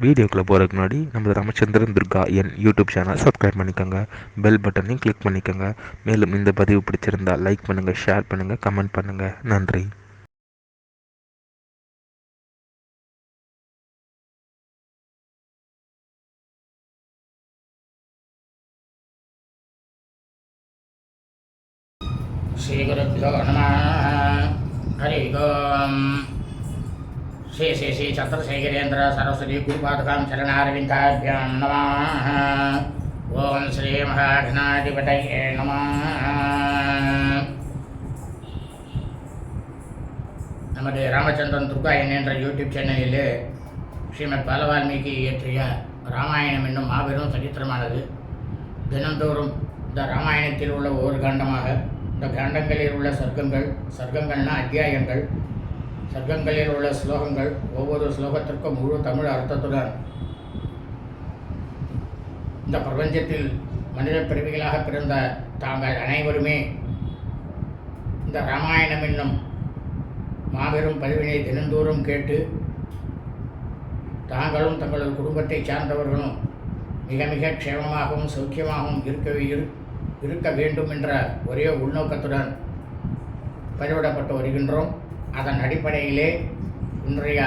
வீடியோக்குள்ளே போகிறதுக்கு முன்னாடி நம்ம ராமச்சந்திரன் துர்கா என் யூடியூப் சேனல் சப்ஸ்கிரைப் பண்ணிக்கோங்க, பெல் பட்டனையும் கிளிக் பண்ணிக்கோங்க. மேலும் இந்த பதிவு பிடிச்சிருந்தால் லைக் பண்ணுங்கள், ஷேர் பண்ணுங்கள், கமெண்ட் பண்ணுங்கள். நன்றி. श्रीगुरुभ्यो नमः। हरि ओम्। श्री श्री श्री चंद्रशेखरेन्द्र सरस्वती गुरुपादुकां चरणारविन्दाभ्यां नमः। ओम श्री महागणाधिपतये नमः। நமது ராமச்சந்திரன் துர்கா என்ற யூடியூப் சேனலில் ஸ்ரீமத் பாலவால்மீகி இயற்றிய ராமாயணம் என்னும் மாபெரும் சரித்திரமானது தினந்தோறும் இந்த ராமாயணத்தில் உள்ள ஒவ்வொரு காண்டமாக இந்த காண்டங்களில் உள்ள சர்க்கங்கள்னா அத்தியாயங்கள், சர்க்கங்களில் உள்ள ஸ்லோகங்கள், ஒவ்வொரு ஸ்லோகத்திற்கும் முழு தமிழ் அர்த்தத்துடன் இந்த பிரபஞ்சத்தில் மனித பிறவிகளாக பிறந்த தாங்கள் அனைவருமே இந்த ராமாயணம் என்னும் மாபெரும் பதிவினை தினந்தோறும் கேட்டு தாங்களும் தங்களது குடும்பத்தை சார்ந்தவர்களும் மிக மிக க்ஷேமமாகவும் சௌக்கியமாகவும் இருக்க வேண்டும் என்ற ஒரே உள்நோக்கத்துடன் பதிவிடப்பட்டு வருகின்றோம். அதன் அடிப்படையிலே இன்றைய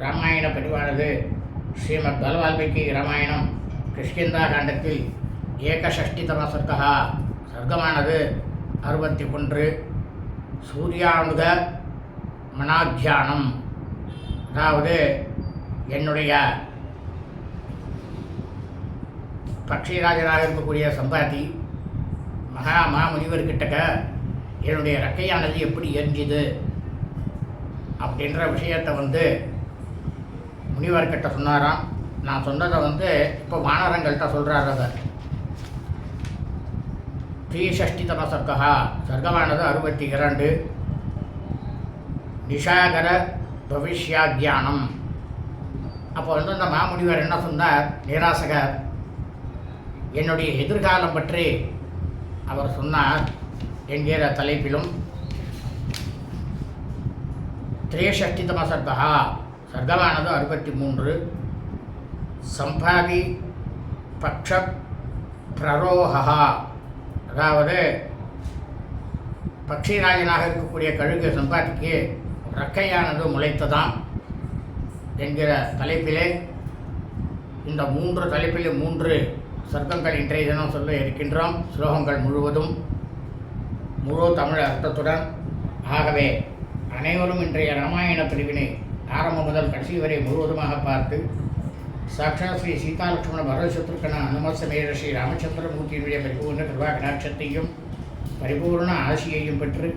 ராமாயண பதிவானது ஸ்ரீமத் பாலவால்மீகி ராமாயணம் கிஷ்கிந்தா காண்டத்தில் ஏகஷஷ்டிதம சர்க்கா, சர்க்கமானது 61. சூர்யானுக மனாத்தியானம், அதாவது என்னுடைய பக்ஷிராஜனாக இருக்கக்கூடிய சம்பாதி மாமுனிவர்கிட்டக்க என்னுடைய ரெக்கையானது எப்படி எரிஞ்சுது அப்படின்ற விஷயத்தை முனிவர்கிட்ட சொன்னாராம். நான் சொன்னதை இப்போ வானரங்கள்கிட்ட சொல்கிறார். அதை 360தம சர்க்கா, சர்க்கமானது 62. நிஷாகர பவிஷ்யாத்யானம். அப்போ அந்த மாமுனிவர் என்ன சொன்னார், நிராசகர் என்னுடைய எதிர்காலம் பற்றி அவர் சொன்னார் என்கிற தலைப்பிலும் 360தம சர்க்கா, சர்க்கமானது 63. சம்பாதி பக்ஷ பிரரோகா, அதாவது பக்ஷிராஜனாக இருக்கக்கூடிய கழுகு சம்பாதிக்கு ரெக்கையானது முளைத்ததாம் என்கிற தலைப்பிலே இந்த 3 தலைப்பிலே 3 சர்க்கங்கள் இன்றைய தினம் சொல்ல இருக்கின்றோம். ஸ்லோகங்கள் முழுவதும் முழு தமிழ் அர்த்தத்துடன். ஆகவே அனைவரும் இன்றைய ராமாயண பிரிவினை ஆரம்பம் முதல் கடைசி வரை முழுவதுமாக பார்த்து சாட்சாத் ஸ்ரீ சீதாலட்சுமண பரதசத்ருக்கன அனுமசமேத ஸ்ரீ ராமச்சந்திரமூர்த்தியினுடைய பரிபூர்ண கிருபா கடாட்சத்தையும் பரிபூர்ண ஆசியையும் பெற்று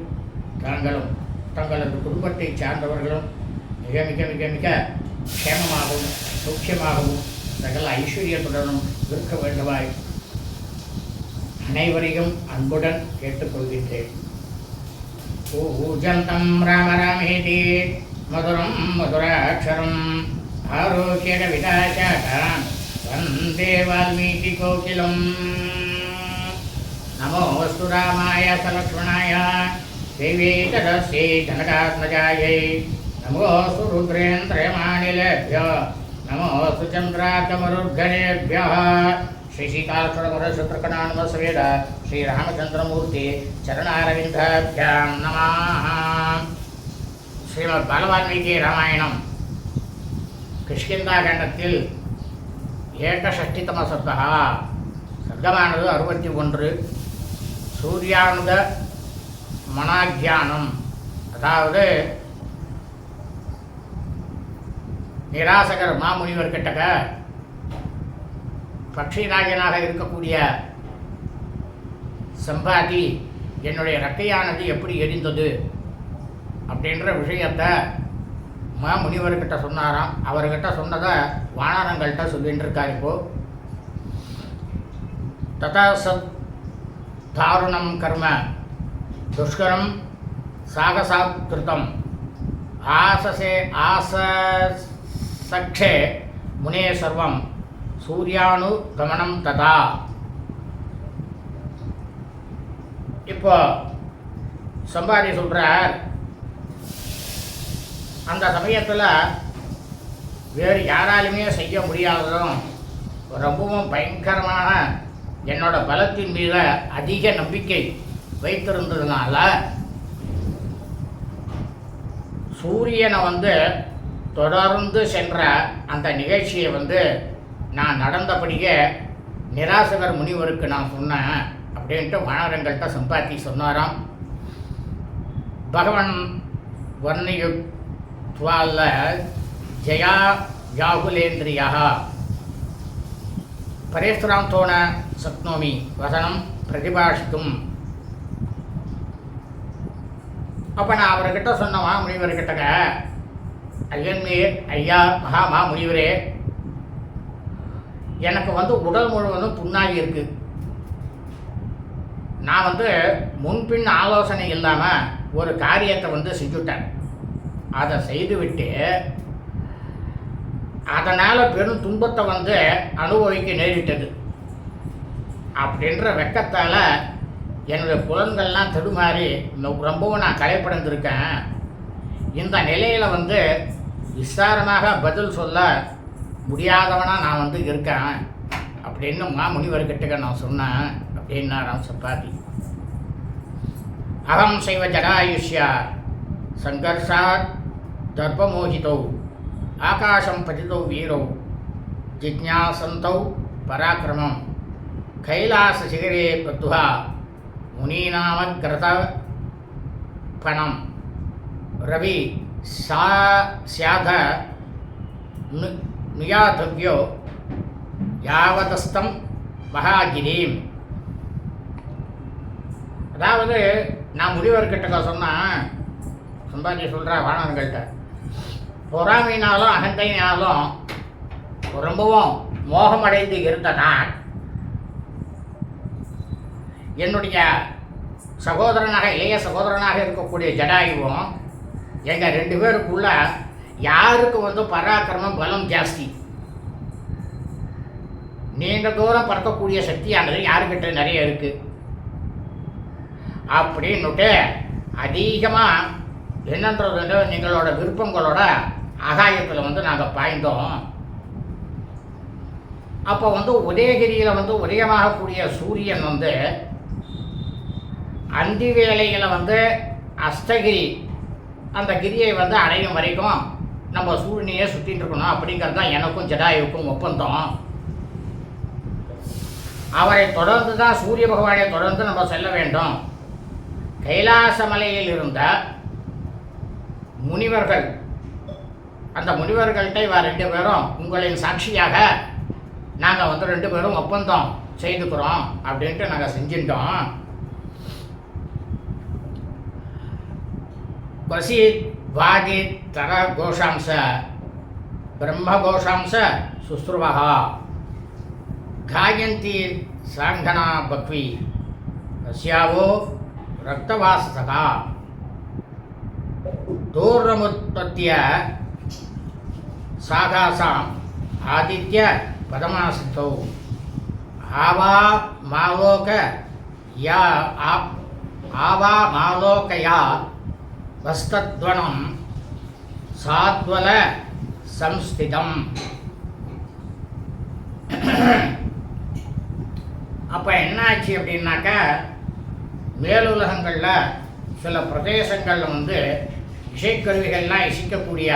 தாங்களும் தங்களது குடும்பத்தை சார்ந்தவர்களும் மிக மிக மிக மிக க்ஷேமமாகவும் சௌக்கியமாகவும் சகல ஐஸ்வர்யத்துடனும் இருக்க வேண்டுமாய் அனைவரையும் அன்புடன் கேட்டுக்கொள்கின்றேன். பூஜந்தம் ராம ராமேதி மதுரம் மதுராட்சரம் ஆரோக்கிய கவிதாச்சாரம் வந்தே வால்மீகி கோகிலம். நமோஸ்து ராமாய சலக்ஷ்மணாய தேவே ததஸ்யை ஜனகாத்மஜாயை நமோஸ்து ருத்ரேந்திரயமானிலேभ्यो நமோஸ்து சந்திராகமருத்கணேभ्यः. ஸ்ரீ சீதாலக்ஷ்மணபரதசத்ருகணானுமசமேத ஸ்ரீராமச்சந்திரமூர்த்தி சரணாரவிந்தாभ्यां நமः. ஸ்ரீமத் பாலவால்மீகி ராமாயணம் கிஷ்கிந்தா காண்டத்தில் ஏகஷஷ்டிதம சர்க்கா, சர்க்கமானது 61. சூர்யானுக மனாத்தியானம், அதாவது நிராசகர் மாமுனிவர் கிட்டக்க பக்ஷிராஜனாக இருக்கக்கூடிய சம்பாதி என்னுடைய ரெக்கையானது எப்படி எரிந்தது அப்படின்ற விஷயத்தை மாமுனிவர்கிட்ட சொன்னாராம். அவர்கிட்ட சொன்னதை வானரங்கள்கிட்ட சொல்லிட்டு இருக்கார். இப்போது ததா சத் தாருணம் கர்ம துஷ்கரம் சாகசாத் கிருத்தம் ஆசசக்ஷே முனே சர்வம் சூர்யானு கமனம் ததா. இப்போ சம்பாதி சொல்கிறார், அந்த சமயத்தில் வேறு யாராலுமே செய்ய முடியாததும் ரொம்பவும் பயங்கரமான என்னோட பலத்தின் மீது அதிக நம்பிக்கை வைத்திருந்ததுனால சூரியனை தொடர்ந்து சென்ற அந்த நிகழ்ச்சியை நான் நடந்தபடியே நிராசகர் முனிவருக்கு நான் சொன்னேன் அப்படின்ட்டு வானரங்கள்கிட்ட சம்பாத்தி சொன்னாராம். பகவன் வர்ணியுத்வால ஜயா ஜாகுலேந்திரியா பரேஸ்வராம் தோண சக்னோமி வசனம் பிரதிபாஷிக்கும். அப்போ நான் அவர்கிட்ட சொன்னவா முனிவர்கிட்டங்க, ஐயன்மேர் ஐயா மகா முனிவரே, எனக்கு உடல் முழுவதும் புண்ணாகி இருக்கு. நான் முன்பின் ஆலோசனை இல்லாமல் ஒரு காரியத்தை செஞ்சுட்டேன். அதை செய்துவிட்டு அதனால் பெரும் துன்பத்தை அனுபவிக்க நேரிட்டது. அப்படின்ற வெக்கத்தால் என்னுடைய புலன்கள்லாம் தடுமாறி ரொம்பவும் நான் கலைப்படைந்திருக்கேன். இந்த நிலையில் விசாரமாக பதில் சொல்ல முடியாதவனாக நான் இருக்கேன் அப்படின்னு முனிவர்கிட்ட நான் சொன்னேன் அப்படின்னாராம் சப்பாதி. அகம் சைவ ஜடாயுஷ்யா சங்கர்ஷாத் தர்ப்பமோகிதௌ ஆகாசம் பதிதௌ வீரௌ ஜிஜ்ஞாசந்தௌ பராக்கிரமம் கைலாச சிகரே பத்துவா முனீநாமக்ரத பணம் ரவி சாத நியாதவ்யோ யாவதஸ்தம் மகாகிரீம். அதாவது நான் முனிவர்கிட்ட சொன்னேன், சம்பாதி சொல்கிற வானவங்கள்கிட்ட, பொறாமையினாலும் அகந்தையினாலும் ரொம்பவும் மோகமடைந்து இருந்தனா என்னுடைய சகோதரனாக இளைய சகோதரனாக இருக்கக்கூடிய ஜடாயுவும் எங்கள் 2 பேருக்குள்ள யாருக்கு பராக்கிரமம் பலம் ஜாஸ்தி, நீண்ட தூரம் பறக்கக்கூடிய சக்தியானது யாருக்கிட்ட நிறைய இருக்குது அப்படின்னுட்டு அதிகமாக என்னன்றது நீங்களோட விருப்பங்களோட ஆகாயத்தில் நாங்கள் பாய்ந்தோம். அப்போ உதயகிரியில் உதயமாகக்கூடிய சூரியன் அந்தி வேளையில் அஸ்தகிரி அந்த கிரியை அடையும் வரைக்கும் நம்ம சூரியனையே சுற்றிட்டு இருக்கணும் அப்படிங்கிறது தான் எனக்கும் ஜடாயுவுக்கும் ஒப்பந்தம். அவரை தொடர்ந்து தான் சூரிய பகவானை தொடர்ந்து நம்ம செல்ல வேண்டும். கைலாச மலையில் இருந்த முனிவர்கள், அந்த முனிவர்கள்ட்ட இவ 2 பேரும் உங்களின் சாட்சியாக நாங்கள் 2 பேரும் ஒப்பந்தம் செய்துக்கிறோம் அப்படின்ட்டு நாங்கள் செஞ்சிட்டோம். வசீத் வாதித் தர கோஷாம்ச பிரம்ம கோஷாம்ச சுஸ்ருவா காயந்தி சாங்கனா பக்வி ரஷ்யாவோ ரக்தவாசகா தூர்ணமுத்பத்திய சாகாசாம் ஆதித்ய பதமாசித்தௌ ஆவா மாலோகயா வஸ்தத்வனம் சாத்வல சம்ஸ்திதம். அப்போ என்னாச்சு அப்படின்னாக்கா, மேலுலகங்களில் சில பிரதேசங்களில் இசைக்கருவிகள்லாம் இசைக்கக்கூடிய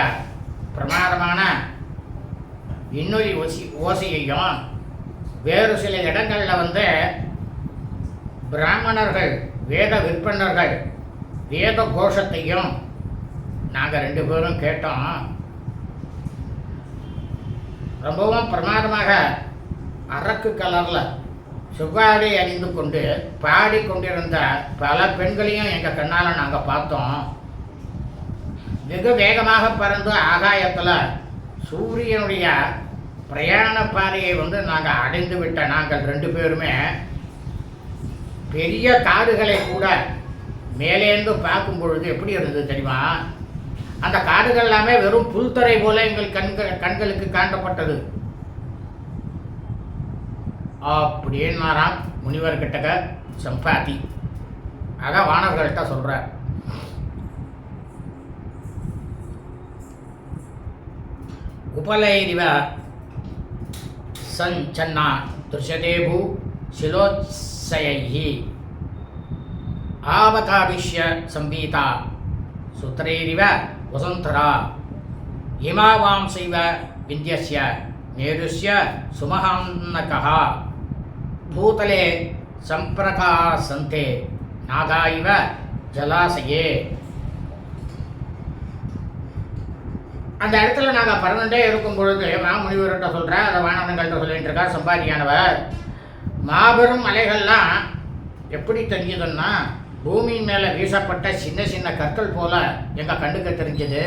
பிரமாதமான இன்னொரு ஓசையையும், வேறு சில இடங்களில் பிராமணர்கள் வேத விற்பனர்கள் வேத கோஷத்தையும் நாங்கள் 2 பேரும் கேட்டோம். ரொம்பவும் பிரமாதமாக அரக்கு கலரில் சுகாடி அணிந்து கொண்டு பாடிக்கொண்டிருந்த பல பெண்களையும் எங்கள் கண்ணால் நாங்கள் பார்த்தோம். வெகு வேகமாக பறந்து ஆகாயத்தில் சூரியனுடைய பிரயாண பாதையை நாங்கள் அடைந்து விட்ட நாங்கள் 2 பேருமே பெரிய காடுகளை கூட மேலேந்து பார்க்கும் பொழுது எப்படி இருந்தது தெரியுமா? அந்த காடுகள் எல்லாமே வெறும் புல்தரை போல எங்கள் கண்களுக்கு காட்டப்பட்டது. அப்படின்னாராம் முனிவர்கிட்ட சம்பாதி. அதான் வானவர்கள்ட்ட சொல்கிறார். उपलैरिव सञ्चन्ना दृश्यते भू शिलोत्सयैः आवकाविश्य संवीता सूत्रैरिव वसुन्धरा हिमावांसैव विन्ध्यस्य मेरुस्य सुमहान्नकः भूतले सम्प्रकाशन्ते नागा इव जलाशये. அந்த இடத்துல நாங்கள் பறந்துட்டே இருக்கும் பொழுது மாமுனிவர்கிட்ட சொல்கிறேன், அதை வானவன்கள்கிட்ட சொல்லிட்டு இருக்கா சம்பாதியானவர். மாபெரும் மலைகள்லாம் எப்படி தெரிஞ்சதுன்னா பூமியின் மேலே வீசப்பட்ட சின்ன சின்ன கற்கள் போல எங்கள் கண்ணுக்கு தெரிஞ்சது.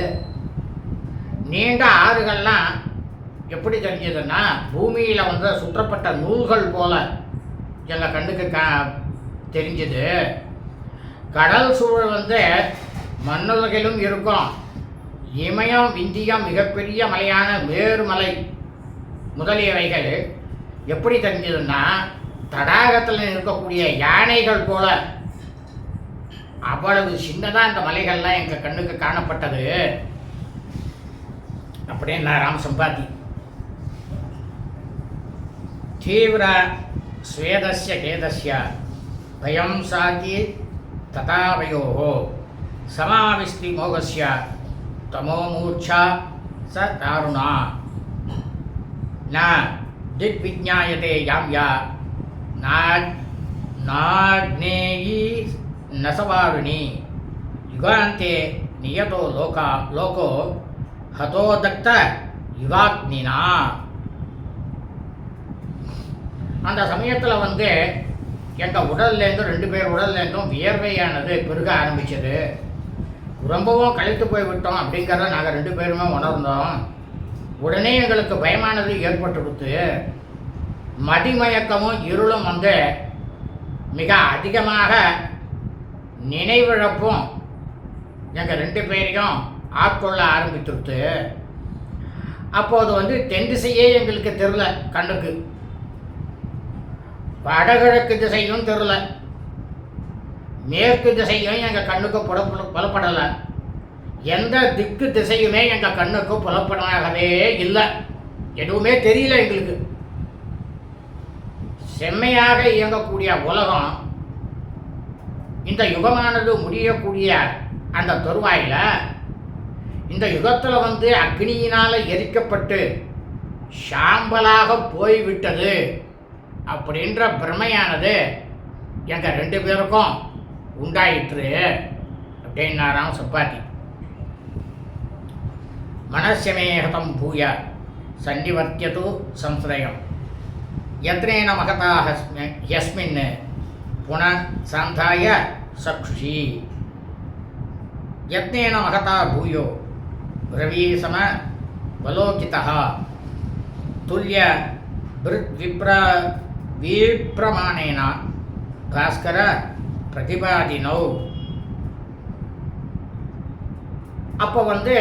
நீண்ட ஆறுகள்லாம் எப்படி தெரிஞ்சதுன்னா பூமியில் வந்து சுற்றப்பட்ட நூல்கள் போல எங்கள் கண்ணுக்கு தெரிஞ்சது. கடல் சூழல் வந்து மண்ணுலகிலும் இருக்கும். இமயம் விந்தியம் மிகப்பெரிய மலையான மேருமலை முதலியவைகள் எப்படி தெரிஞ்சதுன்னா தடாகத்தில் இருக்கக்கூடிய யானைகள் போல அவ்வளவு சின்னதாக இந்த மலைகள்லாம் எங்கள் கண்ணுக்கு காணப்பட்டது அப்படின்னு ராம் சம்பாதி. தீவிர ஸ்வேதஸ்ய கேதஸ்ய பயம் சாகி ததாவயோ சமாவிஸ்தி மோகஸ்ய तमो मूर्छा स दारुणा न दिग्विज्ञायते यां या नाग्नेयी न सवारुणी युगान्ते नियतो लोको हतोदक्त युगाग्निना. அந்த சமயத்தில் வந்து எங்கள் உடல்லேருந்து 2 பேர் உடல்லேருந்தும் வியர்வையானது பெருக ஆரம்பிச்சது. ரொம்பவும் கழித்து போய்விட்டோம் அப்படிங்கிறத நாங்கள் 2 பேருமே உணர்ந்தோம். உடனே எங்களுக்கு பயமானது ஏற்பட்டுடுத்து. மதிமயக்கமும் இருளும் வந்து மிக அதிகமாக நினைவிழப்பும் எங்கள் 2 பேரையும் ஆட்கொள்ள ஆரம்பித்துடுத்து. அப்போது வந்து தென் திசையே எங்களுக்கு தெரில, கண்ணுக்கு வடகிழக்கு திசையும் தெரில, மேற்கு திசையும் எங்கள் கண்ணுக்கு புலப்படலை. எந்த திக்கு திசையுமே எங்கள் கண்ணுக்கு புலப்படாகவே இல்லை. எதுவுமே தெரியல எங்களுக்கு. செம்மையாக இயங்கக்கூடிய உலகம் இந்த யுகமானது முடியக்கூடிய அந்த தருவாயில் இந்த யுகத்தில் வந்து அக்னியினால் எரிக்கப்பட்டு சாம்பலாக போய்விட்டது அப்படின்ற பிரமையானது எங்கள் 2 பேருக்கும் உண்டாயிற்று அப்படின்னாராம் சப்பாத்தி. மனஸ்யமேஹதம் பூய சன்னிவர்த்தியது சம்ஸ்ரயம் யத்னேன மகதா யஸ்மின் புன சாந்தாய சக்ஷுஷி யத்னேன மகதா பூயோ ரவீசம வலோகிதः துல்ய விப்ரமாணேன பாஸ்கர பிரதிபாதினோ. அப்போ வந்து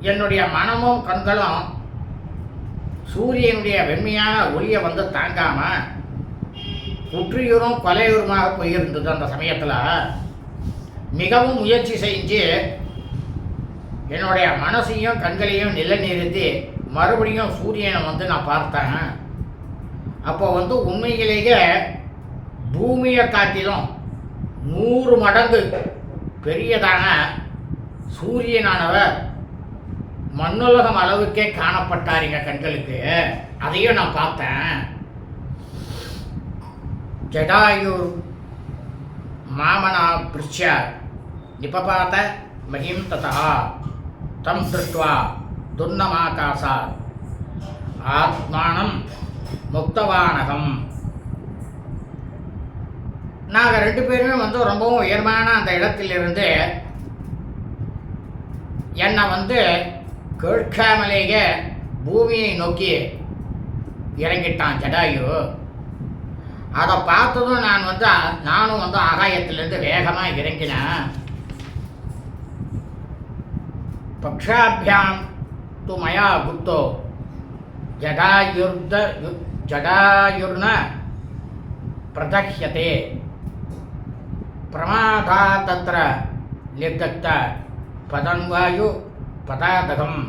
என்னுடைய மனமும் கண்களும் சூரியனுடைய வெண்மையான ஒளியை வந்து தாங்காமல் குற்றியூரும் கொலையூருமாக போயிருந்தது. அந்த சமயத்தில் மிகவும் முயற்சி செஞ்சு என்னுடைய மனசையும் கண்களையும் நிலைநிறுத்தி மறுபடியும் சூரியனை வந்து நான் பார்த்தேன். அப்போ வந்து உண்மையிலேயே பூமியை காட்டிலும் 100 மடங்கு பெரியதான சூரியனானவர் மண்ணுலகம் அளவுக்கே காணப்பட்டார் எங்கள் கண்களுக்கு. அதையும் நான் பார்த்தேன். ஜடாயுர் மாமனா பிருஷ்ய நிபபாத மகிம் ததா தம் திருஷ்டுவா துர்ணமாகாசா ஆத்மானம் முக்தவானகம். நாங்கள் 2 பேருமே வந்து ரொம்பவும் உயர்வான அந்த இடத்திலிருந்து என்னை வந்து கேட்காமலேயே பூமியை நோக்கி இறங்கிட்டான் ஜடாயு. அதை பார்த்ததும் நானும் வந்து ஆகாயத்திலிருந்து வேகமாக இறங்கினேன். பக்ஷாபியாம் து மயா குப்தோ ஜடாயுர்ன பிரதக்ஷதே பிரமாதா தத்ர நிர்தக்த பதன்வாயு பதாதகம்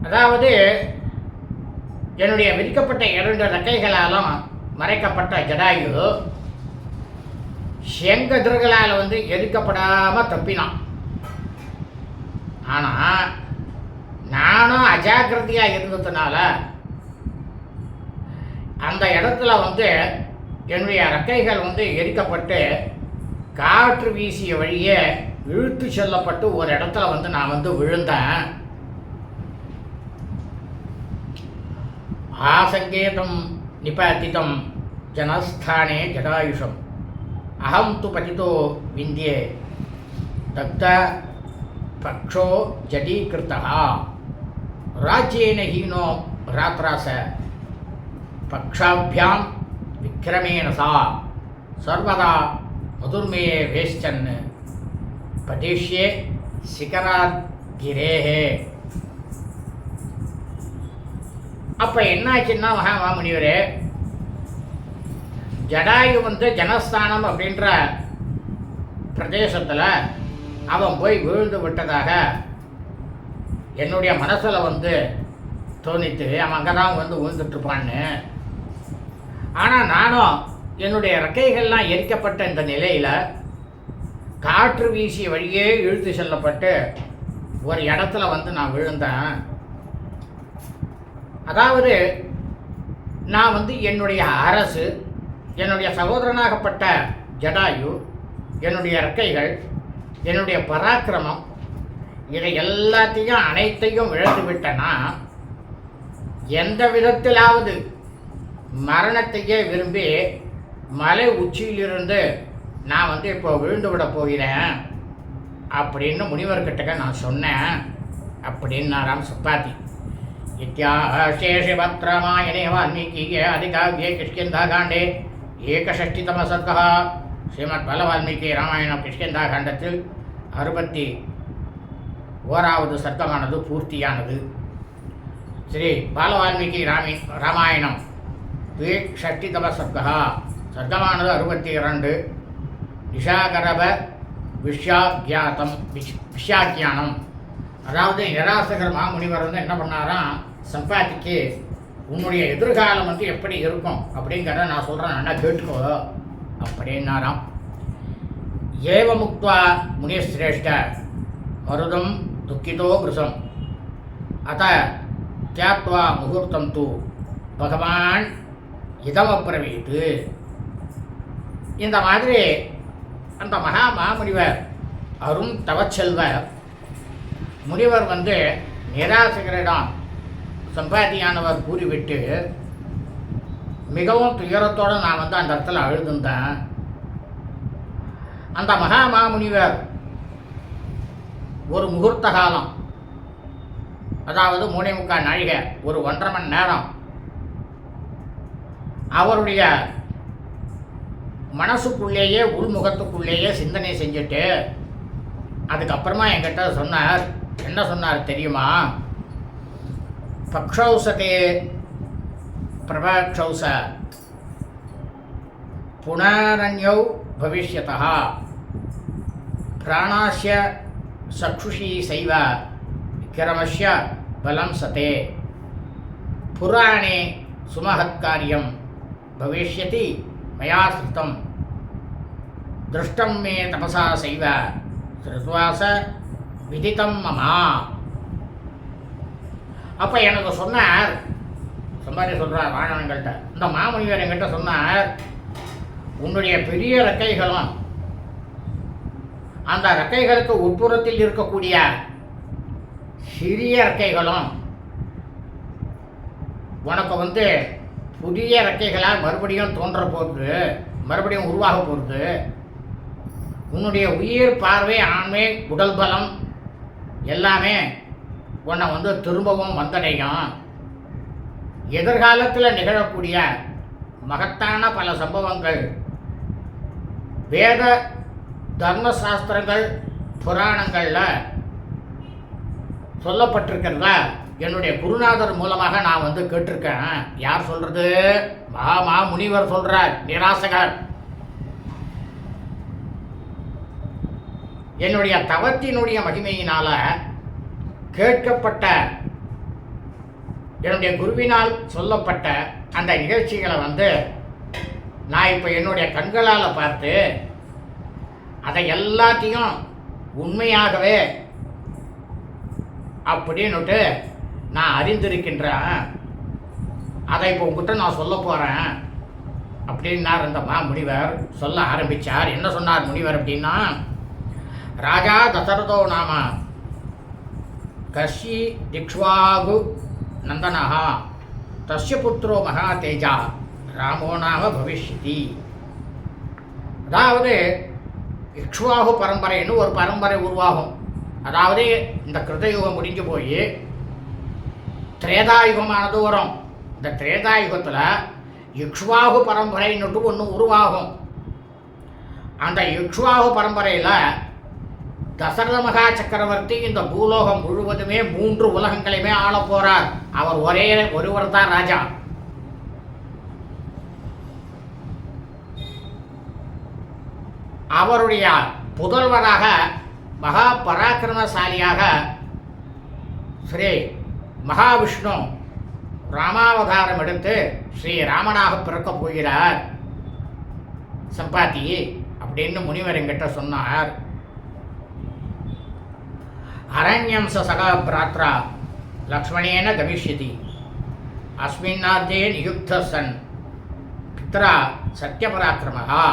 அதாவது என்னுடைய விரிக்கப்பட்ட 2 ரெக்கைகளாலும் மறைக்கப்பட்ட ஜடாயு செங்கதிர்களால் எரிக்கப்படாமல் தப்பினான். ஆனால் நானும் அஜாக்கிரதையாக இருந்ததுனால அந்த இடத்துல என்னுடைய ரெக்கைகள் எரிக்கப்பட்டு காற்று வீசிய வழியே இழுத்து செல்லப்பட்டு ஒரு இடத்துல நான் விழுந்தேன். ஆசங்கேதம் நிபாதிதம் ஜனஸ்தானே ஜடாயுஷம் அகம் து பதிதோ விந்தியே தக்த பக்ஷோ ஜடீகிருத்தா ராஜ்யேன ஹீனோ ராத்ராச பக்ஷாபியாம் விக்ரமேண சா சர்வதா மதுர்மேயே வேஷ்சன் பதேஷ்யே சிகராத்கிரேஹே. அப்போ என்னாச்சுன்னா மகாமாமுனிவரே, ஜடாயு ஜனஸ்தானம் அப்படின்ற பிரதேசத்தில் அவன் போய் விழுந்து விட்டதாக என்னுடைய மனசில் தோணித்து அவன் அங்கே தான் விழுந்துட்டுருப்பான்னு. ஆனால் நானும் என்னுடைய ரெக்கைகள்லாம் எரிக்கப்பட்ட இந்த நிலையில் காற்று வீசிய வழியே இழுத்து செல்லப்பட்டு ஒரு இடத்துல நான் விழுந்தேன். அதாவது நான் என்னுடைய அரசு, என்னுடைய சகோதரனாகப்பட்ட ஜடாயு, என்னுடைய ரெக்கைகள், என்னுடைய பராக்கிரமம், இதை எல்லாத்தையும் அனைத்தையும் இழந்து விட்டேன்னா எந்த விதத்திலாவது மரணத்தையே விரும்பி மலை உச்சியிலிருந்து நான் இப்போ விழுந்து விட போகிறேன் அப்படின்னு முனிவர்கிட்ட நான் சொன்னேன் அப்படின்னாராம் சப்பாத்தி. இத்தியாசேஷிபத்ராமாயணே வால்மீகியே அதிகாவ்யே கிஷ்கிந்தாகாண்டே ஏகஷஷ்டிதம சர்க்கா. ஸ்ரீமத் பால வால்மீகி ராமாயணம் கிஷ்கிந்தாகாண்டத்தில் 61வது சர்க்கமானது பூர்த்தியானது. ஸ்ரீ பால வால்மீகி ராமாயணம் ஷஷ்டிதம சர்க்கா, சர்க்கமானது 62. நிஷாகரப விஷயாக்கியானம். அதாவது நிராசகர் மாமுனிவர் என்ன பண்ணாராம், சம்பாதிக்கு உன்னுடைய எதிர்காலம் எப்படி இருக்கும் அப்படிங்கிறத நான் சொல்கிறேன், நல்லா கேட்டுக்கோ அப்படின்னாராம். ஏவமுக்த்வா முனிஸ்ரேஷ்ட மருதம் துக்கிதோ கிருஷம் அத தியாத்வா முகூர்த்தம் தூ பகவான் இதமப்பிரவீத்து. இந்த மாதிரி அந்த மாமுனிவர் அரும் தவச்செல்வர் முனிவர் நிராசகரிடம் சம்பாதியானவர் கூறிவிட்டு மிகவும் துயரத்தோடு நான் அந்த இடத்துல அழுதுந்தேன். அந்த மாமுனிவர் ஒரு முகூர்த்த காலம், அதாவது 3.25 நாழிகை, ஒரு 1.5 மணி நேரம் அவருடைய மனசுக்குள்ளேயே உள்முகத்துக்குள்ளேயே சிந்தனை செஞ்சுட்டு அதுக்கப்புறமா என்கிட்ட சொன்னார். என்ன சொன்னார் தெரியுமா? பக்ஷௌசதே பிரபக்ஷௌச புனரன்யௌ பவிஷ்யதா பிராணாஸ்ய சக்ஷுஷி சைவ விக்ரமஸ்ய பலம் சதே புராணே சுமஹத்காரியம் பவிஷ்யதி மயா ஸ்ருதம் திருஷ்டம் மே தபசா சைவ ஸ்ருத்வாச விதித்தம் மமா. அப்போ எனக்கு சொன்னார், சம்பாதி சொல்கிறார் வாணவன்கள்கிட்ட, இந்த மாமுனிவர் என்கிட்ட சொன்னார், உன்னுடைய பெரிய ரெக்கைகளும் அந்த ரெக்கைகளுக்கு உட்புறத்தில் இருக்கக்கூடிய சிறிய ரெக்கைகளும் உனக்கு புதிய ரெக்கைகளால் மறுபடியும் தோன்ற போகுது, மறுபடியும் உருவாக போகுது. உன்னுடைய உயிர், பார்வை, ஆண்மை, உடல் பலம் எல்லாமே உன்னை திரும்பவும் வந்தடையும். எதிர்காலத்தில் நிகழக்கூடிய மகத்தான பல சம்பவங்கள் வேத தர்மசாஸ்திரங்கள் புராணங்களில் சொல்லப்பட்டிருக்கிறத என்னுடைய குருநாதர் மூலமாக நான் கேட்டிருக்கேன். யார் சொல்கிறது? முனிவர் சொல்கிறார், நிராசகர். என்னுடைய தவத்தினுடைய மகிமையினால் கேட்கப்பட்ட என்னுடைய குருவினால் சொல்லப்பட்ட அந்த நிகழ்ச்சிகளை நான் இப்போ என்னுடைய கண்களால் பார்த்து அதை எல்லாத்தையும் உண்மையாகவே அப்படின்னுட்டு நான் அறிந்திருக்கின்றேன். அதை இப்போ உங்ககிட்ட நான் சொல்ல போகிறேன் அப்படின்னார் அந்த முனிவர். சொல்ல ஆரம்பித்தார். என்ன சொன்னார் முனிவர் அப்படின்னா, ராஜா தசரதோ நாம கஷி திக்ஷ்வாகு நந்தனஹா தஸ்ய புத்திரோ மகா தேஜா ராமோ நாம பவிஷ்யதி. அதாவது இக்ஷ்வாகு பரம்பரைன்னு ஒரு பரம்பரை உருவாகும். அதாவது இந்த கிருதயுகம் முடிஞ்சு போய் திரேதாயுகமானது வரும். இந்த திரேதாயுகத்தில் இக்ஷ்வாகு பரம்பரைன்னுட்டு ஒன்று உருவாகும். அந்த இக்ஷ்வாகு பரம்பரையில் தசரத மகா சக்கரவர்த்தி இந்த பூலோகம் முழுவதுமே 3 உலகங்களையுமே ஆள போறார். அவர் ஒருவர் தான் ராஜா. அவருடைய புதல்வராக மகா பராக்கிரமசாலியாக ஸ்ரீ மகாவிஷ்ணு ராமாவதாரம் எடுத்து ஸ்ரீ ராமனாக பிறக்கப் போகிறார் சம்பாத்தி அப்படின்னு முனிவர் என்கிட்ட சொன்னார். அரண்யம் சகா பிராத்ரா லக்ஷ்மணேன கமிஷ்யதி அஸ்மின்னார்த்தே நியுக்த சன் பித்ரா சத்யபராக்கிரமஹா.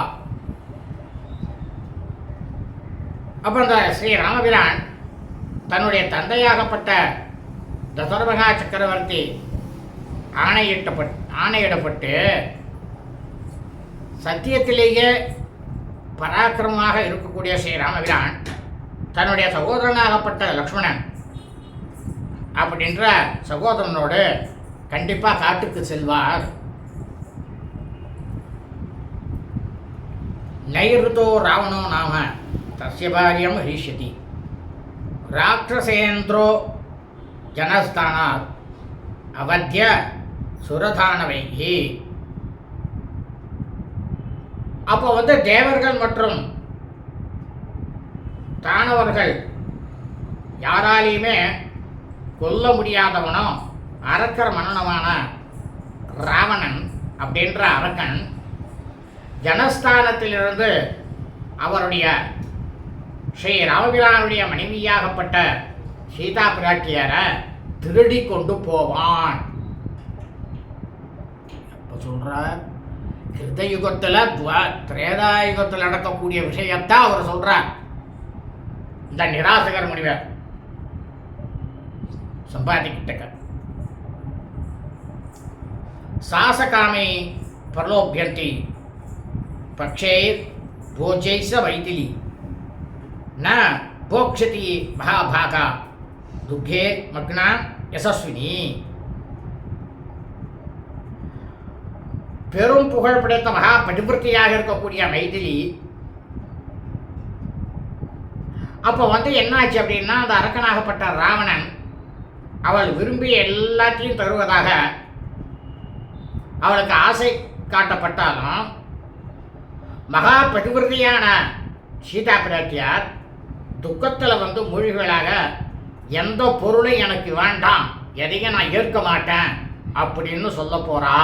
அப்போ அந்த ஸ்ரீ ராமபிரான் தன்னுடைய தசரதமகா சக்கரவர்த்தி ஆணையிடப்பட்டு சத்தியத்திலேயே பராக்கிரமமாக இருக்கக்கூடிய ஸ்ரீ ராமபிரான் தன்னுடைய சகோதரனாகப்பட்ட லக்ஷ்மணன் அப்படின்ற சகோதரனோடு கண்டிப்பாக காட்டுக்கு செல்வார். நைருதோ ராவணோ நாம தஸ்ய பாரியம் ஹரிஷ்யதி ராட்சசேந்திரோ ஜனஸ்தானாத் அவத்திய சுரதானவைகி. அப்போ தேவர்கள் மற்றும் தானவர்கள் யாராலையுமே கொல்ல முடியாதவனோ அரக்கர மன்னனமான ராவணன் அப்படின்ற அரக்கன் ஜனஸ்தானத்திலிருந்து அவருடைய ஸ்ரீ ராமபிரானுடைய மனைவியாகப்பட்ட சீதா பிராட்டியாரை திருடி கொண்டு போவான். எப்போ சொல்றார்? கிருதயுகத்தில் திரேதாயுகத்தில் நடக்கக்கூடிய விஷயத்தான் அவர் சொல்றார். இந்த நிராசகர் முனிவர் சம்பாதிக்கிட்ட சாசகாமை பிரலோபியந்தி பக்ஷே போஜைச வைத்திலி ந போக்ஷதி மகாபாகா துக்கே மக்னா யசஸ்வினி. பெரும் புகழ் படைத்த மகா பதிவிருத்தியாக இருக்கக்கூடிய மைதிலி அப்போ என்னாச்சு அப்படின்னா, அந்த அரக்கனாகப்பட்ட ராவணன் அவள் விரும்பிய எல்லாத்தையும் தருவதாக அவளுக்கு ஆசை காட்டப்பட்டாலும் மகா பதிவிருத்தியான சீதா பிராட்டியார் துக்கத்தில் மூழ்கிகளாக எந்த பொருளும் எனக்கு வேண்டாம், எதையும் நான் ஏற்க மாட்டேன் அப்படின்னு சொல்ல போறா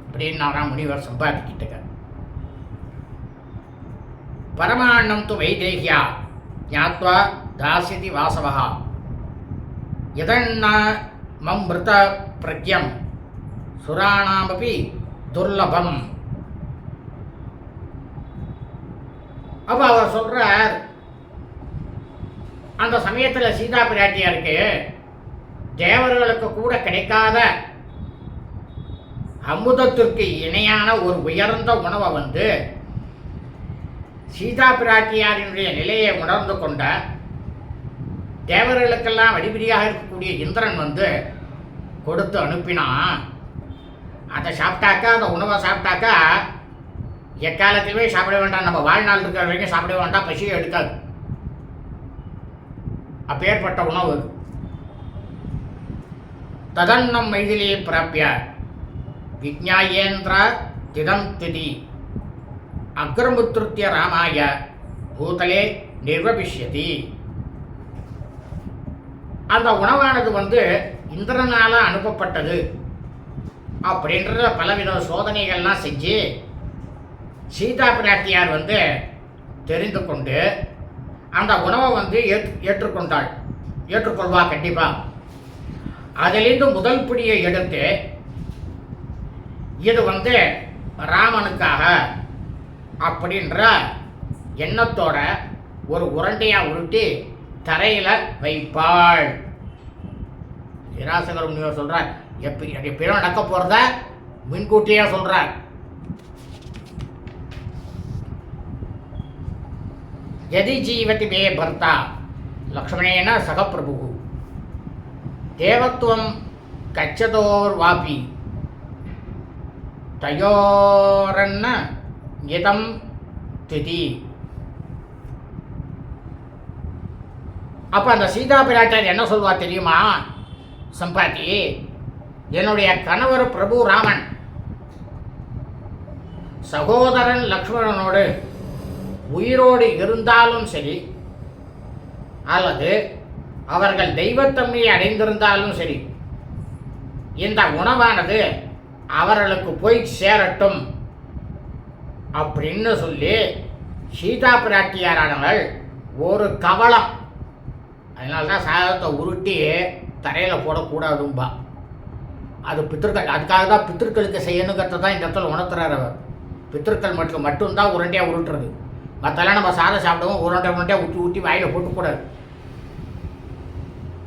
அப்படின்னு முனிவர் சம்பாதிக்கிட்டு. பரமாண்ணம் து வைதேகியா ஞாத்வா தாசிதி வாசவா எதன்ன மம் மிருத பிரக்யம் சுராணாமபி துர்லபம். அப்போ அவர் சொல்றார், அந்த சமயத்தில் சீதா பிராட்டியாருக்கு தேவர்களுக்கு கூட கிடைக்காத அமுதத்திற்கு இணையான ஒரு உயர்ந்த உணவை சீதா பிராட்டியாரினுடைய நிலையை உணர்ந்து கொண்ட தேவர்களுக்கெல்லாம் வடிவடியாக இருக்கக்கூடிய இந்திரன் கொடுத்து அனுப்பினான். அதை சாப்பிட்டாக்கா, அந்த உணவை சாப்பிட்டாக்கா எக்காலத்திலுமே சாப்பிட வேண்டாம், நம்ம வாழ்நாள் இருக்கிற வரைக்கும் சாப்பிட வேண்டாம், பசியை எடுக்காது. அப்பேற்பட்ட உணவு. ததன்னம் மைதிலி பிராப்பிய விஜ்ஞாயேந்திர திதம் திதி அக்ரமுத்ருத்திய ராமாய பூதலே நிர்வபிஷ்யதி. அந்த உணவானது இந்திரனால் அனுப்பப்பட்டது அப்படின்ற பலவித சோதனைகள்லாம் செஞ்சு சீதா பிராட்டியார் தெரிந்து கொண்டு அந்த உணவை ஏற்றுக்கொண்டாள். ஏற்றுக்கொள்வா கண்டிப்பாக. அதிலிருந்து முதல் பிடியை எடுத்து இது ராமனுக்காக அப்படின்ற எண்ணத்தோட ஒரு உருண்டையாக உருட்டி தரையில் வைப்பாள். நிராசகர் முனிவர் சொல்கிறார், எப்பயும் நடக்க போகிறத முன்கூட்டியே சொல்கிறார். யதி ஜீவதி மே பர்த்தா லக்ஷ்மணேன சகப்பிரபு தேவத்துவம் கச்சதோர்வாபி தயோரன்ன இதம் திதி. அப்போ அந்த சீதா பிராட்டியார் என்ன சொல்வா தெரியுமா? சம்பாதி, என்னுடைய கணவர் பிரபு ராமன் சகோதரன் லக்ஷ்மணனோடு உயிரோடு இருந்தாலும் சரி, அல்லது அவர்கள் தெய்வத்தன்மையை அடைந்திருந்தாலும் சரி, இந்த உணவானது அவர்களுக்கு போய் சேரட்டும் அப்படின்னு சொல்லி சீதா பிராட்டியாரானவள் ஒரு கவலம், அதனால்தான் சாதத்தை உருட்டி தரையில் போடக்கூடாதும்பா. அது பித்திருக்கள், அதுக்காக தான் பித்திருக்களுக்கு செய்யணுங்கிறத தான் இந்த இடத்துல உணர்த்துறார் அவர். பித்திருக்கள் மட்டும்தான் உருண்டையாக உருட்டுறது. மற்றெல்லாம் நம்ம சாதம் சாப்பிடுவோம், உருண்டையாக ஊற்றி ஊற்றி வாயில் போட்டுக்கூடாது,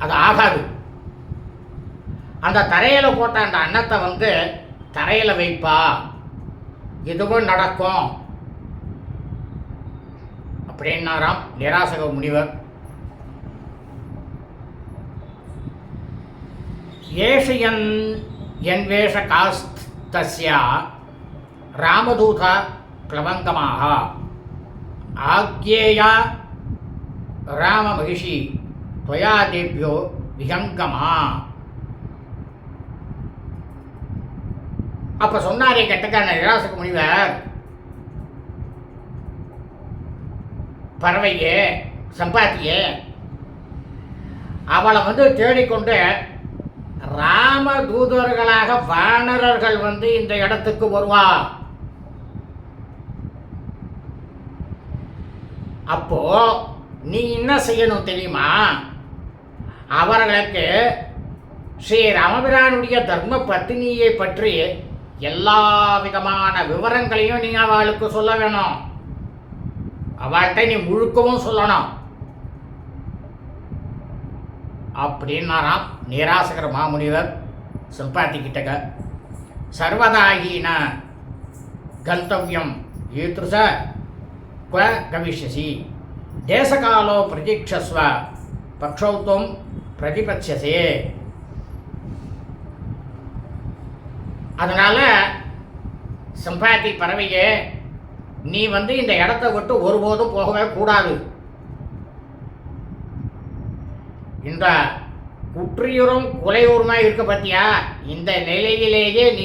அது ஆகாது. அந்த தரையில் போட்ட அந்த அன்னத்தை தரையில் வைப்பா, இதுவும் நடக்கும் அப்படின்னாராம் நிராசக முனிவர். ஏஷயன் என்வேஷ காஸ்தஸ்யா ராமதூத பிளவங்கமாக ஆக்யேயா ராம மகிஷி துவயாதேபியோ விஹங்கமா. அப்போ சொன்னாரே கெட்டக்கான நிராசக முனிவர், பறவையே சம்பாத்தியே, அவளை தேடிக்கொண்டு ராம தூதர்களாக வானரர்கள் இந்த இடத்துக்கு வருவா. அப்போ நீ என்ன செய்யணும் தெரியுமா? அவர்களுக்கு ஸ்ரீ ராமபிரானுடைய தர்ம பத்தினியை பற்றி எல்லா விதமான விவரங்களையும் நீ அவளுக்கு சொல்ல வேணும். அவள்கிட்ட நீ முழுக்கவும் சொல்லணும் அப்படின்னாராம் நிராசகர மாமுனிவர் சம்பாதிக்கிட்டக. சர்வதாகீன கந்தவியம் ஈத்ருச குவ கவிஷ்யசி தேசகாலோ பிரதீட்சஸ்வ பக்ஷௌத்வம் பிரதிபட்சசே. அதனால சம்பாதி பறவையே, நீ இந்த இடத்தை விட்டு ஒருபோதும் போகவே கூடாது. இந்த குற்றியூரும் குலையூருமா இருக்க பத்தியா, இந்த நிலையிலேயே நீ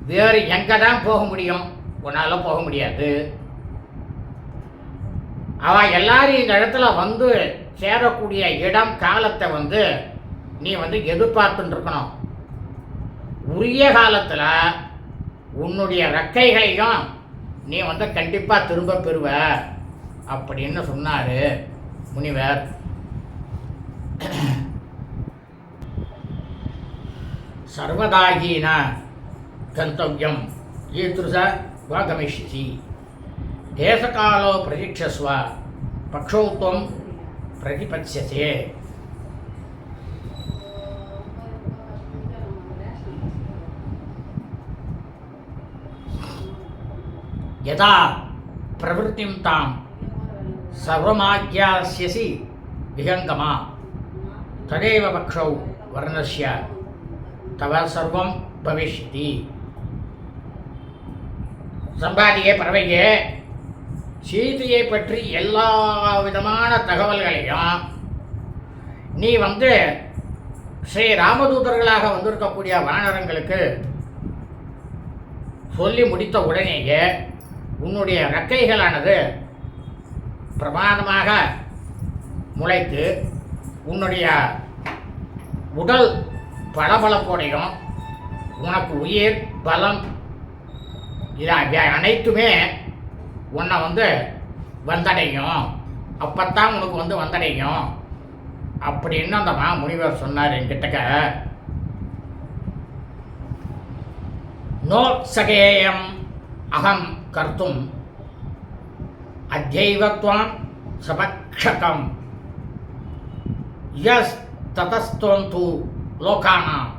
வேறு எங்கே தான் போக முடியும்? உன்னால போக முடியாது. அவன் எல்லாரும் இந்த இடத்துல சேரக்கூடிய இடம் காலத்தை நீ எதிர்பார்த்துட்டு இருக்கணும். உரிய காலத்தில் உன்னுடைய ரெக்கைகளையும் நீ கண்டிப்பாக திரும்ப பெறுவ அப்படின்னு சொன்னார் முனிவர். சர்வதாகீன கந்தவியம் ஈத்ருச வாகமிஷ்யசி தேசகாலோ பிரதீட்சஸ்வ பக்ஷௌத்வம் பிரதிபட்சசே. யதா பிரவருத்திம் தாம் சர்வமாக்யாஸ்யசி விஹங்கமா ததேவ பக்ஷௌ வர்ணஸ்ய தவ சர்வம் பவிஷ்யதி. சம்பாதியே பறவையே, சீதையை பற்றி எல்லா விதமான தகவல்களையும் நீ ஸ்ரீ ராமதூதர்களாக வந்திருக்கக்கூடிய வானரங்களுக்கு சொல்லி முடித்த உடனேயே உன்னுடைய ரெக்கைகளானது பிரமாதமாக முளைத்து உன்னுடைய உடல் பளபளப்போடையும் உனக்கு உயிர் பலம் இது அனைத்துமே உன்னை வந்தடையும். அப்பத்தான் உனக்கு வந்தடையும் அப்படின்னு அந்த முனிவர் சொன்னார் என்கிட்டக்க. நோத்சகேயம் அகம் கர்த்தும் அத்யைவத்வாம் சபக்ஷகம் யஸ் ததஸ்தோம் து லோகானாம்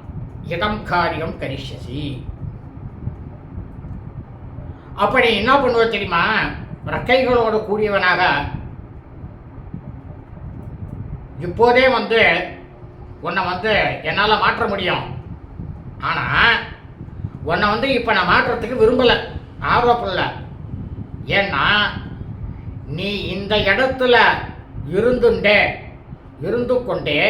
இதம் காரியம் கரிஷ்யசி. அப்படி என்ன பண்ணுவது தெரியுமா? ரெக்கைகளோடு கூடியவனாக இப்போதே உன்னை என்னால் மாற்ற முடியும். ஆனால் உன்னை இப்போ நான் மாற்றத்துக்கு விரும்பலை, ஆர்வப்படல. ஏன்னா நீ இந்த இடத்துல இருந்து கொண்டே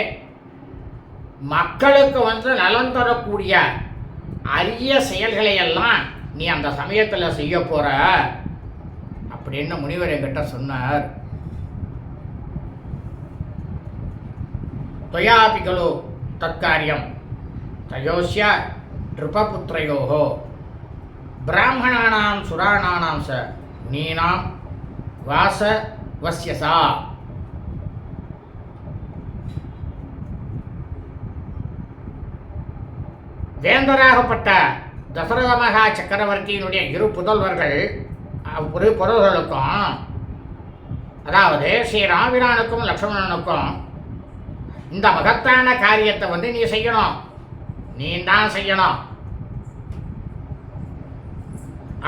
மக்களுக்கு நலன் தரக்கூடிய அரிய செயல்களை எல்லாம் நீ அந்த சமயத்தில் செய்ய போற அப்படின்னு முனிவர் என்கிட்ட சொன்னார். தொயாபிகளோ தற்காரியம் தயோஸ்ய நிருபபுத்திரையோகோ பிராமணானாம் சுராணானாம் ச முனீனாம் வாச வஸ்யசா. வேந்தராகப்பட்ட தசரத மகா சக்கரவர்த்தியினுடைய இரு புதல்வர்களுக்கும் அதாவது ஸ்ரீ ராமபிரானுக்கும் லக்ஷ்மணனுக்கும் இந்த மகத்தான காரியத்தை நீ செய்யணும். நீ தான் செய்யணும்.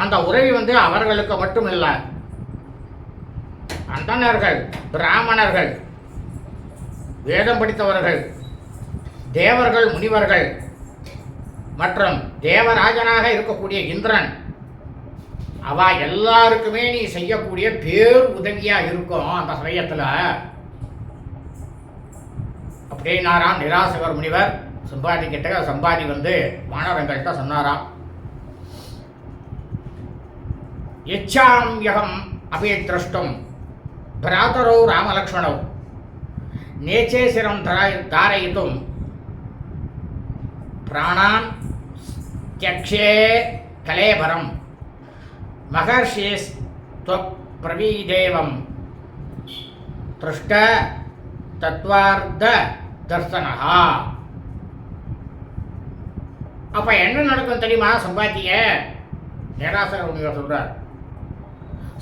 அந்த உதவி அவர்களுக்கு மட்டும் இல்லை, அந்தணர்கள், பிராமணர்கள், வேதம் படித்தவர்கள், தேவர்கள், முனிவர்கள் மற்றும் தேவராஜனாக இருக்கக்கூடிய இந்திரன் அவ எல்லாருக்குமே நீ செய்யக்கூடிய பேர் உதவியா இருக்கும் அந்த சமயத்தில் அப்படின்னாராம் நிராசகர் முனிவர். சம்பாதி கிட்ட சம்பாதி வானரங்கள்கிட்ட சொன்னாராம். இச்சாம்யகம் அபி திரஷ்டும் பிராதரோ ராமலக்ஷ்மணோ நேச்சே சிரம் தாரயித்தும் பிராணான் தியக்ஷே கலேபரம் மகர்ஷிஸ் பிரவீதேவம் திருஷ்ட தத்வார்த்த தர்சனஹா. அப்ப என்ன நடக்கும் தெரியுமா? சம்பாத்திய நிராசகர் முனிவர் சொல்றார்,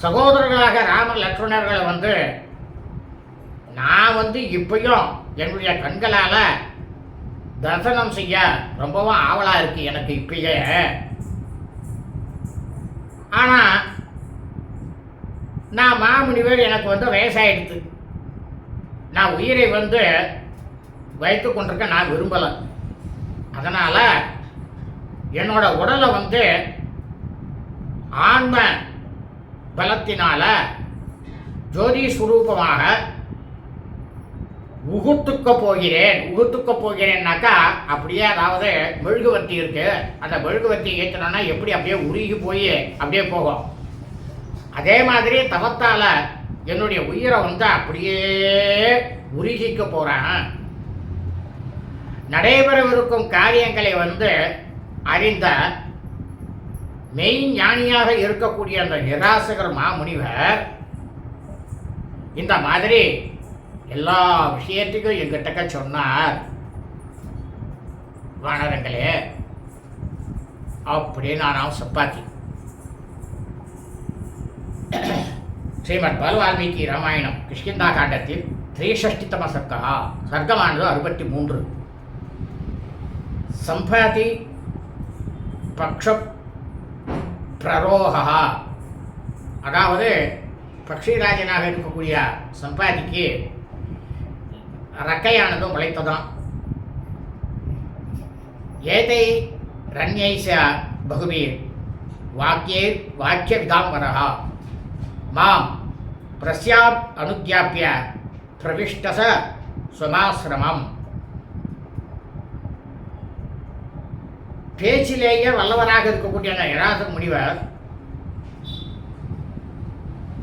சகோதரர்களாக ராம லக்ஷ்மணர்களை நான் இப்பயும் என்னுடைய கண்களால தரிசனம் செய்ய ரொம்பவும் ஆவலா இருக்கு எனக்கு இப்பயே. ஆனா நான் மாமுனிவர் எனக்கு வயசாயிடுது. நான் உயிரை வைத்து கொண்டிருக்க நான் விரும்பலை. அதனால என்னோட உடலை ஆன்ம பலத்தினால ஜோதி சுரூபமாக உகுத்துக்க போகிறேன்னாக்கா அப்படியே, அதாவது மெழுகுவர்த்தி இருக்கு, அந்த மெழுகுவர்த்தி ஏற்றணும்னா எப்படி அப்படியே உருகி போய் அப்படியே போகும். அதே மாதிரி தவத்தால என்னுடைய உயிரை அப்படியே உருகிக்க போறேன். நடைபெறவிருக்கும் காரியங்களை அறிந்த மெய் ஞானியாக இருக்கக்கூடிய அந்த நிராசகர் மாமுனிவர் இந்த மாதிரி எல்லா விஷயத்துக்கும் எங்கிட்ட சொன்னார். வானரங்களே அப்படின்னு நான் சப்பாத்தி. ஸ்ரீமத் பாலவால்மீகி ராமாயணம் கிஷ்கிந்தா காண்டத்தில் 63 சர்க்கமானது 63. சம்பாதி பக்ஷ பிரரோகா, அதாவது பக்ஷிராஜனாக இருக்கக்கூடிய சம்பாதிக்கு ரக்கையானதும் முளைத்ததாம். ஏதை ரண்யைச பகுவீர் வாக்கிய விதாம்பரா மாம் பிரஸ்யாப் அனுத்யாபிய பிரவிஷ்டச சுமாசிரமம். பேச்சிலேயே வல்லவராக இருக்கக்கூடிய அந்த நிராசகர் முனிவர்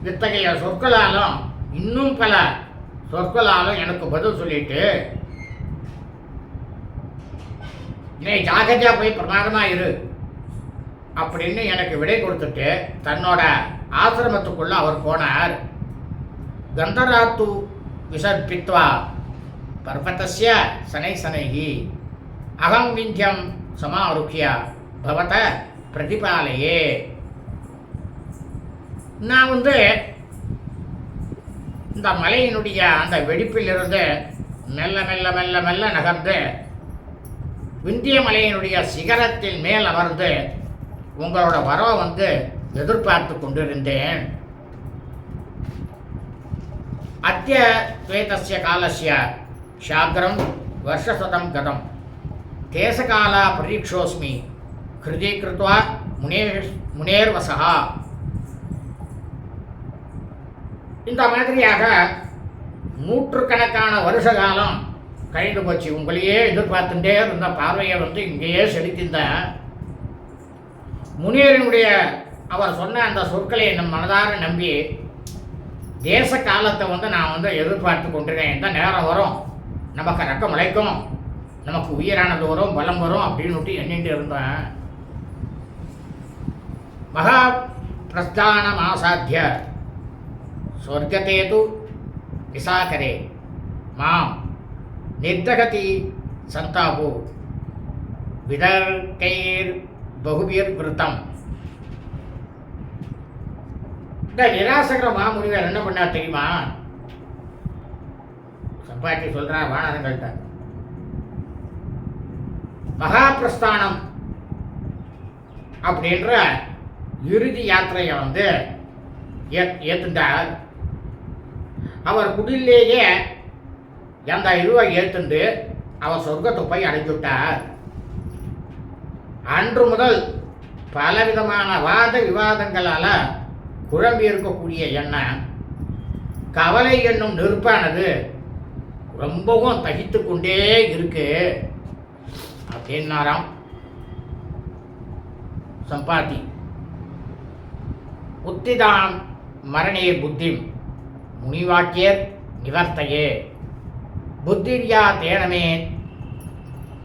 இத்தகைய சொற்களாலும் இன்னும் பல சொற்களாலும் எனக்கு பதில் சொல்லிட்டு நீ ஜாகிரதையா போய் பிரமாதமா இரு அப்படின்னு எனக்கு விடை கொடுத்துட்டு தன்னோட ஆசிரமத்துக்குள்ள அவர் போனார். கந்தராத்து விசர்பித்வா பர்வதஸ்ய சனை சனைஹி அகம் விந்தியம் சமாருக்கிய பவத பிரதிபாலையே. நான் இந்த மலையினுடைய அந்த வெடிப்பிலிருந்து மெல்ல மெல்ல மெல்ல மெல்ல நகர்ந்து விந்திய மலையினுடைய சிகரத்தின் மேல் அமர்ந்து உங்களோட வரவை எதிர்பார்த்து கொண்டிருந்தேன். அத்திய துவேதஸ்ய காலஸ்ய சாகரம் வருஷசதம் கதம் தேசகால பரீட்சோஸ்மி ஹிருதி கிருத்வா முனேர்வசா. இந்த மாதிரியாக நூற்றுக்கணக்கான வருஷ காலம் கழிந்து போச்சு. உங்களையே எதிர்பார்த்துட்டே இருந்த பார்வையை இங்கேயே செலுத்தியிருந்தேன். முனியரினுடைய அவர் சொன்ன அந்த சொற்களை என் மனதார நம்பி தேச காலத்தை நான் எதிர்பார்த்து கொண்டிருக்கேன். எந்த நேரம் வரும், நமக்கு ரக்கம் முளைக்கும், நமக்கு உயிரானது வரும், பலம் வரும் அப்படின்னு எண்ணிட்டு இருந்தேன். மகா பிரஸ்தானம் ஆசாத்திய சொர்க்கத்தேது விசாகரே மாம் நிர்தகதி சந்தாபு விதர்கைர் பகுவீர் கிருத்தம். இந்த நிராசகர மாமுனிவர் என்ன பண்ணார் தெரியுமா? சம்பாட்டி சொல்றார் வானரங்கள்கிட்ட, மகாபிரஸ்தானம் அப்படின்ற இறுதி யாத்திரையை ஏத்துட்டார். அவர் குடிலேயே அந்த இதுவை ஏத்துண்டு அவர் சொர்க்கத்தை போய் அடைஞ்சுட்டார். அன்று முதல் பலவிதமான வாத விவாதங்களால் குழம்பி இருக்கக்கூடிய எண்ணம் கவலை என்னும் நெருப்பானது ரொம்பவும் தகித்து கொண்டே இருக்கு அப்படின்னாராம் சம்பாதி. உத்திதாம் மரணே புத்திம் முனிவாக்கியர் நிவர்த்தையே புத்திரியா தேனமே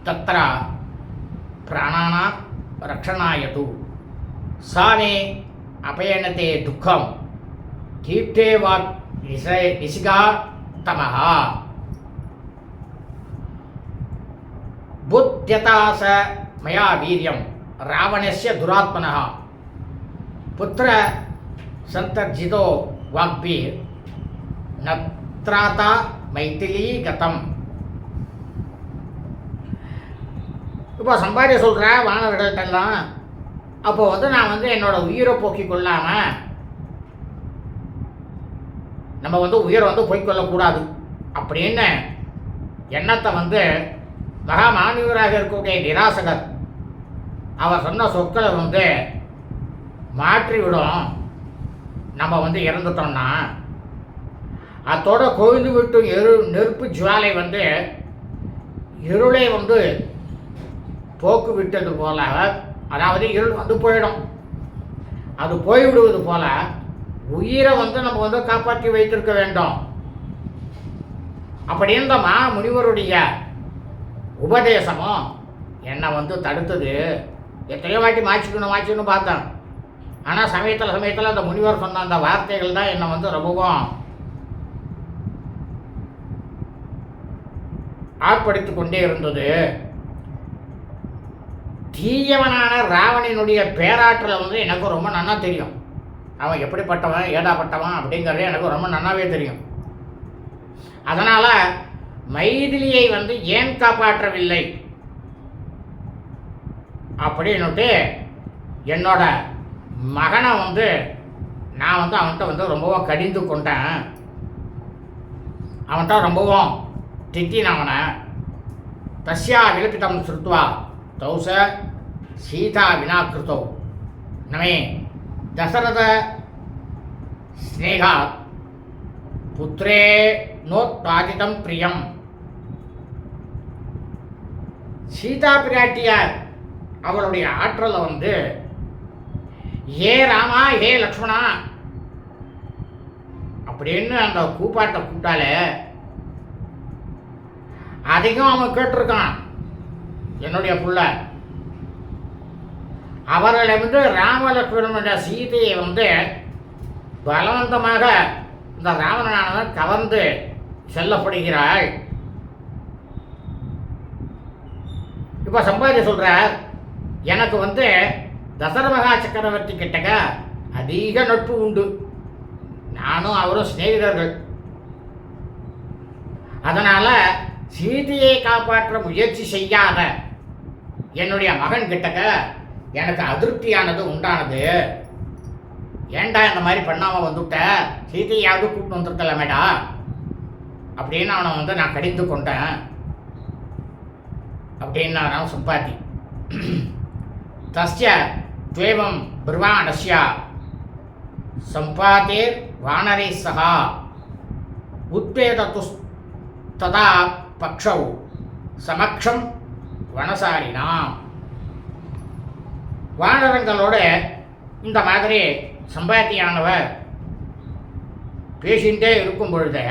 தத்ரா பிராணானா ரக்ஷணாயது சாமே அபயனதே துக்கம் தீப்தே வாக் நிசிகா தமஹா புத்தியதாச மயா வீரியம் ராவணஸ்ய துராத்மனஹ புத்திர சந்தர்ஜிதோ வாக்பீர் நத்ராதா மைத்திலி கதம். இப்போ சம்பாதிய சொல்கிற வானவர்கள்ட்டெல்லாம் அப்போ நான் என்னோட உயிரை போக்கிக் கொள்ளாமல் நம்ம உயிரை போய்க்கொள்ளக்கூடாது அப்படின்னு எண்ணத்தை மகா மாணவராக இருக்கக்கூடிய நிராசகர் அவர் சொன்ன சொற்களை மாற்றிவிடும். நம்ம இறந்துட்டோம்னா அதோட கொழுந்து விட்டு நெருப்பு ஜுவாலை இருளை போக்கு விட்டது போல, அதாவது இருள் போயிடும். அது போய்விடுவது போல உயிரை நம்ம காப்பாற்றி வைத்திருக்க வேண்டும். அப்படி இருந்த மா முனிவருடைய உபதேசமும் என்னை தடுத்தது. எத்தனையோ வாட்டி மாற்றிக்கணும் பார்த்தேன். ஆனால் சமயத்தில் அந்த முனிவர் சொன்ன அந்த வார்த்தைகள் தான் என்னை ரொம்பவும் ஆட்படுத்தி கொண்டே இருந்தது. தீயவனான ராவணனுடைய பேராற்றலை எனக்கு ரொம்ப நன்னா தெரியும். அவன் எப்படிப்பட்டவன் ஏடாப்பட்டவன் அப்படிங்கிறது எனக்கு ரொம்ப நன்னாவே தெரியும். அதனால் மைதிலியை ஏன் காப்பாற்றவில்லை அப்படின்னுட்டு என்னோட மகனை நான் அவன்கிட்ட ரொம்பவும் கடிந்து கொண்டேன். அவன்கிட்ட ரொம்பவும் திட்டினவனை தஸ்யா விலபிதம் ஸ்ருத்வா தௌச சீதா வினாக்கிருத்தோ நமே தசரத ஸ்னேகா புத்திரே நோத்பாதிதம் பிரியம். சீதா பிராட்டியார் அவளுடைய ஆற்றலை ஏ ராமா ஏ லக்ஷ்மணா அப்படின்னு அந்த கூப்பாட்டை கூப்பிட்டாலே அதையும் அவன் கேட்டிருக்கான். என்னுடைய புள்ள அவர்களை ராமலட்சுமணனுடைய சீதையை பலவந்தமாக இந்த ராவணனானவன் கவர்ந்து செல்லப்படுகிறாள். இப்போ சம்பாதி சொல்றார், எனக்கு தசரமகா சக்கரவர்த்தி கிட்டக்க அதிக நட்பு உண்டு. நானும் அவரும் சிநேகிதர்கள். அதனால சீதையை காப்பாற்ற முயற்சி செய்யாத என்னுடைய மகன் கிட்டக்க எனக்கு அதிருப்தியானது உண்டானது. ஏண்டா இந்த மாதிரி பண்ணாம வந்துவிட்ட, சீதையாவது கூப்பிட்டு வந்துருக்கலாமேடா அப்படின்னு அவனை நான் கடிந்து கொண்டேன் அப்படின்னாராம் சம்பாதி. தஸ்ய துவேவம் பிர்வாணஸ்ய சம்பாதேர் வானரை சகா உத்வேதத்து ததா பக்ஷௌ சமக்ஷம் வனசாரினாம். வானரங்களோட இந்த மாதிரி சம்பாத்தியானவர் பேசிகிட்டே இருக்கும் பொழுது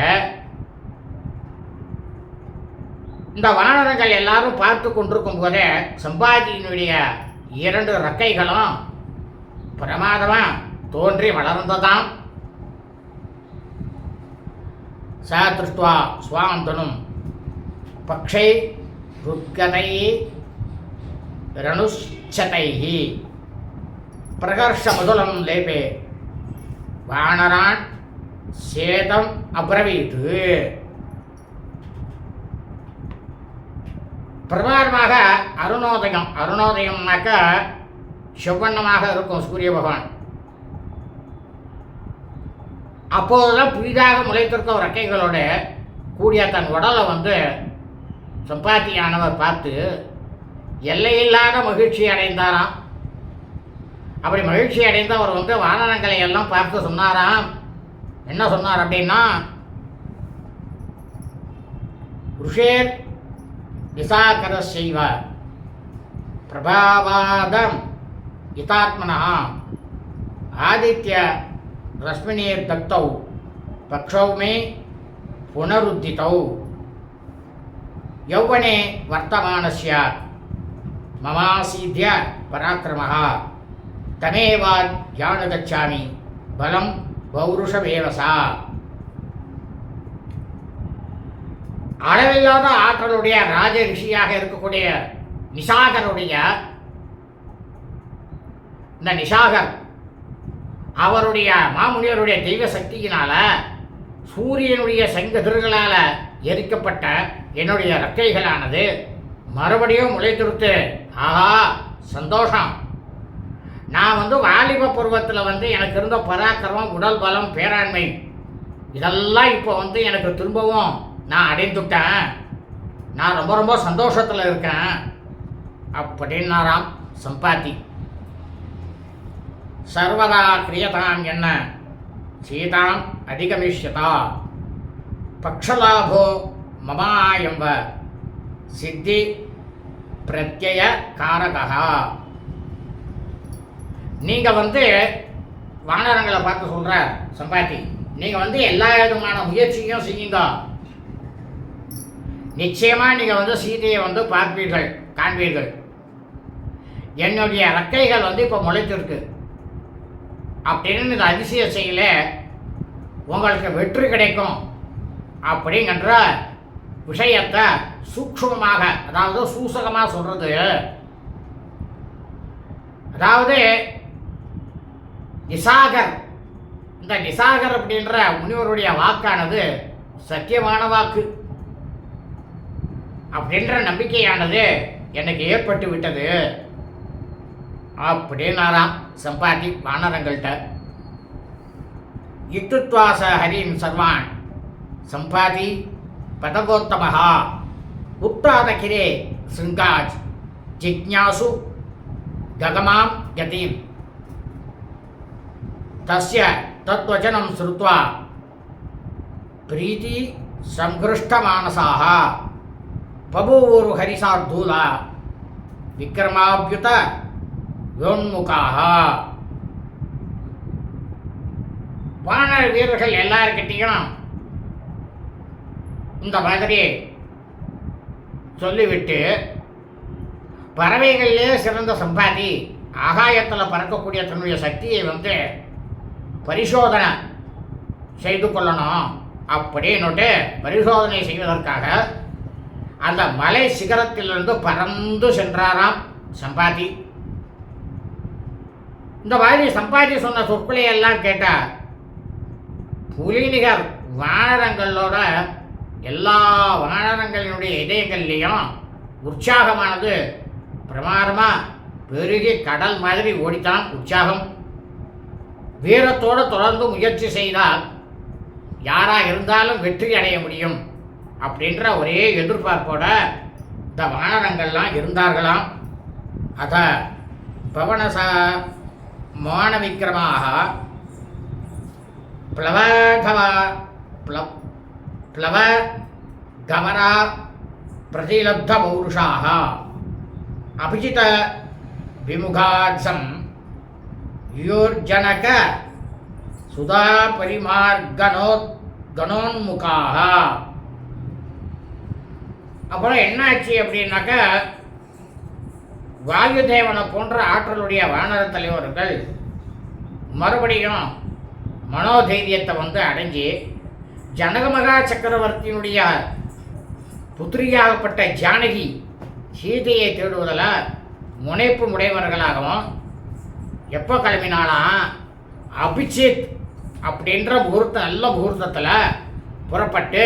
இந்த வானரங்கள் எல்லாரும் பார்த்து கொண்டிருக்கும் போதே சம்பாதியினுடைய 2 ரெக்கைகளும் பிரமாதமாக தோன்றி வளர்ந்ததாம். சா திருஷ்டுவா ஸ்வாந்தனும் பக்ஷை ருத்கதை ரணுச்சதை பிரகர்ஷ முதலம் லேபே வானரான் சேதம் அப்ரவீத்து. பிரமாதமாக அருணோதயம், அருணோதயம்னாக்கா செவ்வண்ணமாக இருக்கும் சூரிய பகவான். அப்போதெல்லாம் புதிதாக முளைத்திருக்கும் ரெக்கைகளோட கூடிய தன் உடலை சம்பாத்தியானவர் பார்த்து எல்லையில்லாத மகிழ்ச்சி அடைந்தாராம். அப்படி மகிழ்ச்சி அடைந்து அவர் வானரங்களை எல்லாம் பார்த்து சொன்னாராம். என்ன சொன்னார் அப்படின்னா, ருஷேர் நிசாகர செய்வ பிரபாவாதம் இதாத்மனா ஆதித்ய ரஸ்மினீர் தக்தௌ பக்ஷௌ மே புனருத்திதௌ யௌவனே வர்த்தமானஸ்ய மமாசீத்ய பராக்கிரமः தமேவா ஞானகச்சாமி பலம் பௌருஷமேவசா. அளவில்லாத ஆற்றலுடைய ராஜ ரிஷியாக இருக்கக்கூடிய நிசாகருடைய இந்த நிசாகர் அவருடைய மாமுனியருடைய தெய்வ சக்தியினால சூரியனுடைய செங்கதிர்களால் எரிக்கப்பட்ட என்னுடைய ரெக்கைகளானது மறுபடியும் முளைத்திருத்து. ஆஹா சந்தோஷம். நான் வாலிப பருவத்தில் எனக்கு இருந்த பராக்கிரமம், உடல் பலம், பேராண்மை இதெல்லாம் இப்போ எனக்கு திரும்பவும் நான் அடைந்துட்டேன். நான் ரொம்ப ரொம்ப சந்தோஷத்தில் இருக்கேன் அப்படின்னாராம் சம்பாதி. சர்வதா கிரியதாம் என்ன சீதாம் அதிகமிஷ்யதா பக்ஷலாபோ மமாயம்ப சித்தி பிரத்யய காரகா. நீங்கள் வானரங்களை பார்த்து சொல்கிற சம்பாதி, நீங்கள் எல்லா விதமான முயற்சியும் செய்யுங்க. நிச்சயமாக நீங்கள் சீதையை பார்ப்பீர்கள், காண்பீர்கள். என்னுடைய ரெக்கைகள் இப்போ முளைத்திருக்கு அப்படின்னு இந்த அதிசய செய்யல உங்களுக்கு வெற்றி கிடைக்கும் அப்படிங்கிற விஷயத்தை சூக்ஷ்மமாக, அதாவது சூசகமாக சொல்கிறது. அதாவது நிசாகர், இந்த நிசாகர் அப்படின்ற முனிவருடைய வாக்கானது சத்தியமான வாக்கு அப்படின்ற நம்பிக்கையானது எனக்கு ஏற்பட்டு விட்டது அப்படின்னாராம் சம்பாதி வானரங்கள்கிட்ட. இத்துத்வாச ஹரின் சர்வான் சம்பாதி பதகோத்தமஹா உத்தாதகிரே சிங்காஜ் ஜிக்ஞாசு ககமாம் கதிம் தஸ்ய தத்வச்சனம் ஸ்ருத்வா பிரீதி சம்ஹிருஷ்டமானசாः பபூவூரு ஹரிசார்தூலா விக்ரமாப்யுத யோன்முகாக. வானர வீரர்கள் எல்லாருக்கிட்டையும் இந்த மாதிரி சொல்லிவிட்டு பறவைகள்லே சிறந்த சம்பாதி ஆகாயத்தில் பறக்கக்கூடிய தன்னுடைய சக்தியை பரிசோதனை செய்து கொள்ளணும் அப்படின்னுட்டு பரிசோதனை செய்வதற்காக அந்த மலை சிகரத்திலிருந்து பறந்து சென்றாராம் சம்பாதி. இந்த மாதிரி சம்பாதி சொன்ன சொற்களை எல்லாம் கேட்டால் புலிநிகர் வானரங்களோட எல்லா வானரங்களினுடைய இதயங்கள்லேயும் உற்சாகமானது பிரமாதமாக பெருகி கடல் மாதிரி ஓடித்தான் உற்சாகம். வீரத்தோடு தொடர்ந்து முயற்சி செய்தால் யாராக இருந்தாலும் வெற்றி அடைய முடியும் அப்படின்ற ஒரே எதிர்பார்ப்போட இந்த வானரங்கள்லாம் இருந்தார்களாம். அத பவனச மோன விக்கிரமாக பிளவ கமரா பிரதிலப்த பௌருஷாக அபிஜித விமுகாத்சம் யோர்ஜனக சுதா பரிமார்கனோன்முகாக. அப்புறம் என்னாச்சு அப்படின்னாக்க வாயுதேவனை போன்ற ஆற்றலுடைய வானர தலைவர்கள் மறுபடியும் மனோதைரியத்தை அடைஞ்சி ஜனகமகா சக்கரவர்த்தியினுடைய புத்திரியாகப்பட்ட ஜானகி சீதையை தேடுவதில் முனைப்பு உடையவர்களாகவும் எப்போ கிளம்பினாலாம் அபிஜித் அப்படின்ற நல்ல முகூர்த்தத்தில் புறப்பட்டு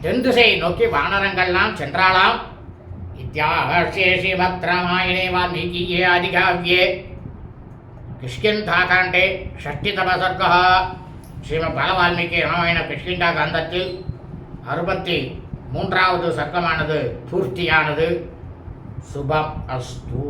தென் திசையை நோக்கி வானரங்கள்லாம் சென்றாலாம். இத்தியாகர்ஷே ஸ்ரீமத் ராமாயணே வால்மீகியே ஆதிகாவ்யே கிஷ்கிந்தாகாண்டே ஷஷ்டிதம சர்க்கः ஸ்ரீமத் பாலவால்மீகி ராமாயண கிஷ்கிந்தா காண்டத்தில் 63வது சர்க்கமானது பூர்த்தியானது. சுபம் அஸ்து.